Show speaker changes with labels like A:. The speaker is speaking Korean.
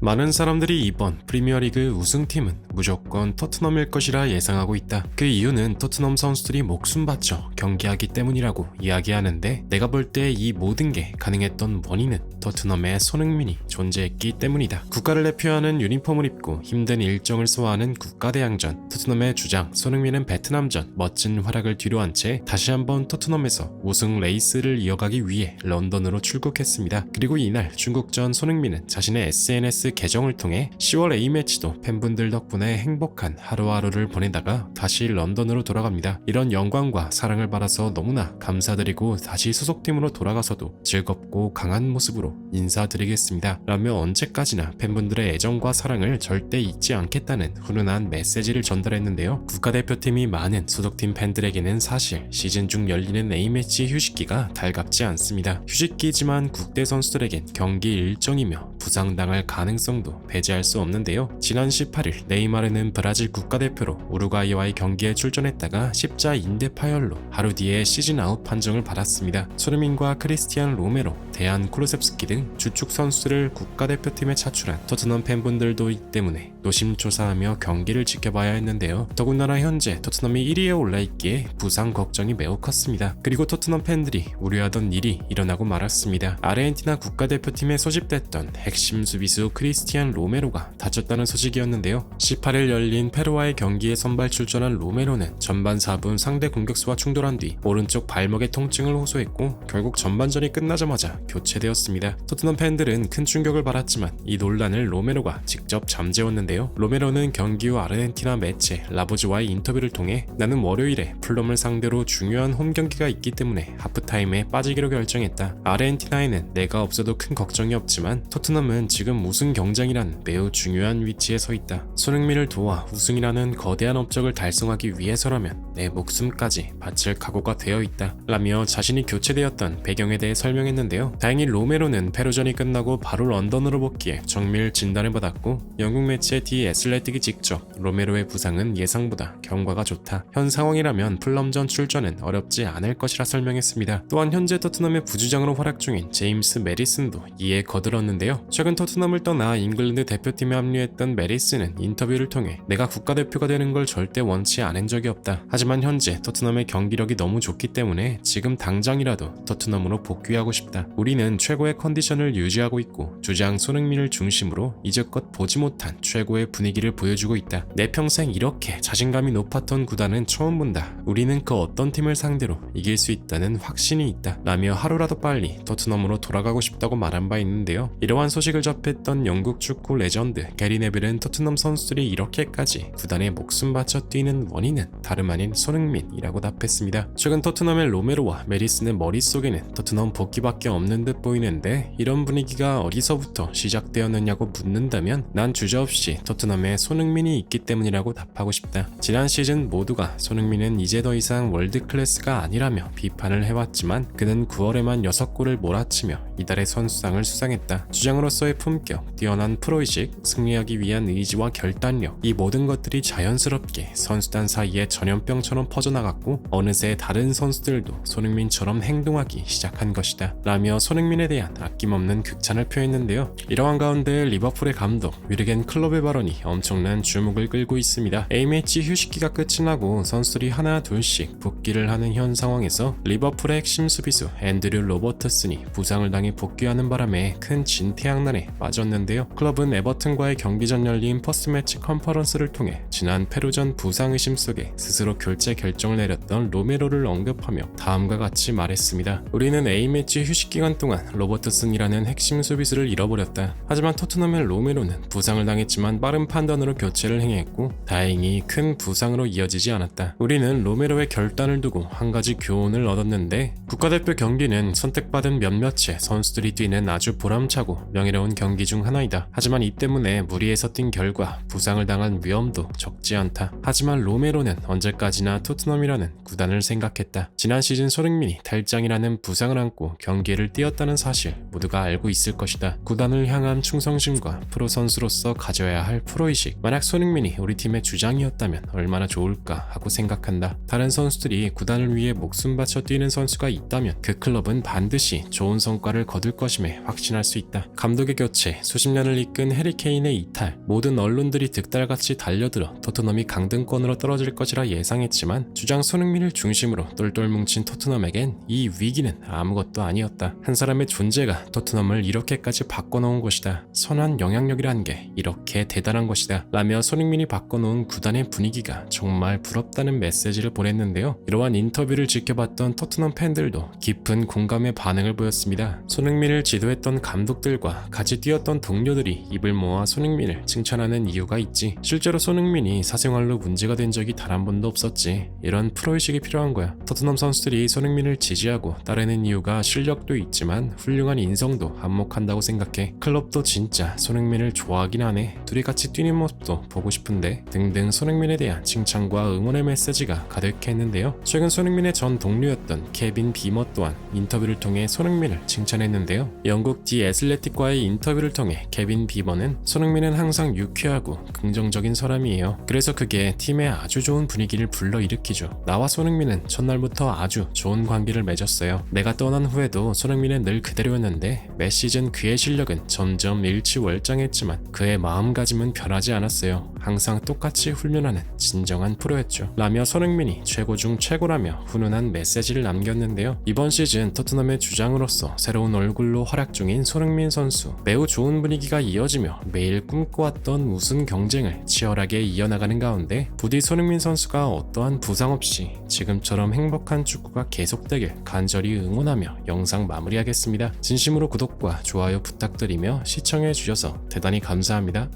A: 많은 사람들이 이번 프리미어리그 우승팀은 무조건 토트넘일 것이라 예상하고 있다. 그 이유는 토트넘 선수들이 목숨 바쳐 경기하기 때문이라고 이야기하는데, 내가 볼 때 이 모든 게 가능했던 원인은 토트넘의 손흥민이 존재했기 때문이다. 국가를 대표하는 유니폼을 입고 힘든 일정을 소화하는 국가대항전, 토트넘의 주장 손흥민은 베트남전 멋진 활약을 뒤로한 채 다시 한번 토트넘에서 우승 레이스를 이어가기 위해 런던으로 출국했습니다. 그리고 이날 중국전 손흥민은 자신의 SNS 계정을 통해 10월 A매치도 팬분들 덕분에 행복한 하루하루를 보내다가 다시 런던으로 돌아갑니다. 이런 영광과 사랑을 받아서 너무나 감사드리고 다시 소속팀으로 돌아가서도 즐겁고 강한 모습으로 인사드리겠습니다 라며 언제까지나 팬분들의 애정과 사랑을 절대 잊지 않겠다는 훈훈한 메시지를 전달했는데요. 국가대표팀이 많은 소속팀 팬들에게는 사실 시즌 중 열리는 A매치 휴식기가 달갑지 않습니다. 휴식기지만 국대 선수들에겐 경기 일정이며 부상당할 가능성도 배제할 수 없는데요. 지난 18일 네이마르는 브라질 국가대표로 우루과이와의 경기에 출전했다가 십자 인대 파열로 하루 뒤에 시즌 아웃 판정을 받았습니다. 손흥민과 크리스티안 로메로, 데안 쿠루셉스키 등 주축 선수들을 국가대표팀에 차출한 토트넘 팬분들도 있기 때문에 노심초사하며 경기를 지켜봐야 했는데요. 더군다나 현재 토트넘이 1위에 올라있기에 부상 걱정이 매우 컸습니다. 그리고 토트넘 팬들이 우려하던 일이 일어나고 말았습니다. 아르헨티나 국가대표팀에 소집됐던 핵심 수비수 크리스티안 로메로가 다쳤다는 소식이었는데요. 18일 열린 페루와의 경기에 선발 출전한 로메로는 전반 4분 상대 공격수와 충돌한 뒤 오른쪽 발목에 통증을 호소했고 결국 전반전이 끝나자마자 교체되었습니다. 토트넘 팬들은 큰 충격을 받았지만 이 논란을 로메로가 직접 잠재웠는데요. 로메로는 경기 후 아르헨티나 매체 라보즈와의 인터뷰를 통해 나는 월요일에 풀럼을 상대로 중요한 홈 경기가 있기 때문에 하프타임에 빠지기로 결정했다. 아르헨티나에는 내가 없어도 큰 걱정이 없지만 토트넘은 지금 우승 경쟁이란 매우 중요한 위치에 서 있다. 손흥민을 도와 우승이라는 거대한 업적을 달성하기 위해서라면 내 목숨까지 바칠 각오가 되어 있다 라며 자신이 교체되었던 배경에 대해 설명했는데요. 다행히 로메로는 페루전이 끝나고 바로 런던으로 복귀해 정밀 진단을 받았고 영국 매체 디 애슬레틱이 직접 로메로의 부상은 예상보다 경과가 좋다, 현 상황이라면 풀럼전 출전은 어렵지 않을 것이라 설명했습니다. 또한 현재 토트넘의 부주장으로 활약 중인 제임스 메리슨도 이에 거들었는데요. 최근 토트넘을 떠나 잉글랜드 대표팀에 합류했던 메리슨은 인터뷰를 통해 내가 국가대표가 되는 걸 절대 원치 않은 적이 없다. 하지만 현재 토트넘의 경기력이 너무 좋기 때문에 지금 당장이라도 토트넘으로 복귀하고 싶다. 우리는 최고의 컨디션을 유지하고 있고 주장 손흥민을 중심으로 이제껏 보지 못한 최고의 분위기를 보여주고 있다. 내 평생 이렇게 자신감이 높았던 구단은 처음 본다. 우리는 그 어떤 팀을 상대로 이길 수 있다는 확신이 있다 라며 하루라도 빨리 토트넘으로 돌아가고 싶다고 말한 바 있는데요. 이러한 소식을 접했던 영국 축구 레전드 게리 네빌은 토트넘 선수들이 이렇게까지 구단에 목숨 바쳐 뛰는 원인은 다름 아닌 손흥민이라고 답했습니다. 최근 토트넘의 로메로와 메리슨의 머릿속에는 토트넘 복귀밖에 없는 듯 보이는데, 이런 분위기가 어디서부터 시작되었느냐고 묻는다면 난 주저없이 토트넘에 손흥민이 있기 때문이라고 답하고 싶다. 지난 시즌 모두가 손흥민은 이제 더 이상 월드클래스가 아니라며 비판을 해왔지만 그는 9월에만 6골을 몰아치며 이달의 선수상을 수상했다. 주장으로서의 품격, 뛰어난 프로의식, 승리하기 위한 의지와 결단력, 이 모든 것들이 자연스럽게 선수단 사이에 전염병처럼 퍼져나갔고 어느새 다른 선수들도 손흥민처럼 행동하기 시작한 것이다 라며 손흥민에 대한 아낌없는 극찬을 표했는데요. 이러한 가운데 리버풀의 감독 위르겐 클롭의 발언이 엄청난 주목을 끌고 있습니다. A매치 휴식기가 끝이 나고 선수들이 하나 둘씩 복귀를 하는 현 상황에서 리버풀의 핵심 수비수 앤드류 로버트슨이 부상을 당해 복귀하는 바람에 큰 진퇴양난에 빠졌는데요. 클럽은 에버튼과의 경기 전 열린 퍼스트매치 컨퍼런스를 통해 지난 페루전 부상 의심 속에 스스로 교체 결정을 내렸던 로메로를 언급하며 다음과 같이 말했습니다. 우리는 A매치 휴식 기간 동안 로버트슨이라는 핵심 수비수를 잃어버렸다. 하지만 토트넘의 로메로는 부상을 당했지만 빠른 판단으로 교체를 행했고 다행히 큰 부상으로 이어지지 않았다. 우리는 로메로의 결단을 두고 한 가지 교훈을 얻었는데, 국가대표 경기는 선택받은 몇몇의 선수들이 뛰는 아주 보람차고 명예로운 경기 중 하나이다. 하지만 이 때문에 무리해서 뛴 결과 부상을 당한 위험도 적지 않다. 하지만 로메로는 언제까지나 토트넘이라는 구단을 생각했다. 지난 시즌 손흥민이 탈장이라는 부상을 안고 경기를 뛰었다는 사실, 모두가 알고 있을 것이다. 구단을 향한 충성심과 프로 선수로서 가져야 할 프로의식. 만약 손흥민이 우리 팀의 주장이었다면 얼마나 좋을까 하고 생각한다. 다른 선수들이 구단을 위해 목숨 바쳐 뛰는 선수가 있다면 그 클럽은 반드시 좋은 성과를 거둘 것임에 확신할 수 있다. 감독의 교체, 수십 년을 이끈 해리 케인의 이탈, 모든 언론들이 득달같이 달려들어 토트넘이 강등권으로 떨어질 것이라 예상했지만 주장 손흥민을 중심으로 똘똘 뭉친 토트넘에겐 이 위기는 아무것도 아니었다. 한 사람의 존재가 토트넘을 이렇게까지 바꿔놓은 것이다. 선한 영향력이란 게 이렇게 대단한 것이다. 라며 손흥민이 바꿔놓은 구단의 분위기가 정말 부럽다는 메시지를 보냈는데요. 이러한 인터뷰를 지켜봤던 토트넘 팬들도 깊은 공감의 반응을 보였습니다. 손흥민을 지도했던 감독들과 같이 뛰었던 동료들이 입을 모아 손흥민을 칭찬하는 이유가 있지. 실제로 손흥민이 사생활로 문제가 된 적이 단 한 번도 없었지. 이런 프로의식이 필요한 거야. 토트넘 선수들이 손흥민을 지지하고 따르는 이유가 실력도 있지만 훌륭한 인성도 한몫한다고 생각해. 클럽도 진짜 손흥민을 좋아하긴 하네. 둘이 같이 뛰는 모습도 보고 싶은데 등등 손흥민에 대한 칭찬과 응원의 메시지가 가득했는데요. 최근 손흥민의 전 동료였던 케빈 비머 또한 인터뷰를 통해 손흥민을 칭찬했는데요. 영국 디 애슬레틱과의 인터뷰를 통해 케빈 비머는 손흥민은 항상 유쾌하고 긍정적인 사람이에요. 그래서 그게 팀에 아주 좋은 분위기를 불러일으키죠. 나와 손흥민은 첫날부터 아주 좋은 관계를 맺었어요. 내가 떠난 후에도 손흥민은 늘 그대로였는데 매 시즌 그의 실력은 점점 일치월장했지만 그의 마음가짐은 변하지 않았어요. 항상 똑같이 훈련하는 진정한 프로였죠. 라며 손흥민이 최고 중 최고라며 훈훈한 메시지를 남겼는데요. 이번 시즌 토트넘의 주장으로서 새로운 얼굴로 활약 중인 손흥민 선수. 매우 좋은 분위기가 이어지며 매일 꿈꿔왔던 우승 경쟁을 치열하게 이어나가는 가운데 부디 손흥민 선수가 어떠한 부상 없이 지금처럼 행복한 축구가 계속되길 간절히 응원하며 영상 마무리하겠습니다. 진심으로 구독과 좋아요 부탁드리며 시청해주셔서 대단히 감사합니다.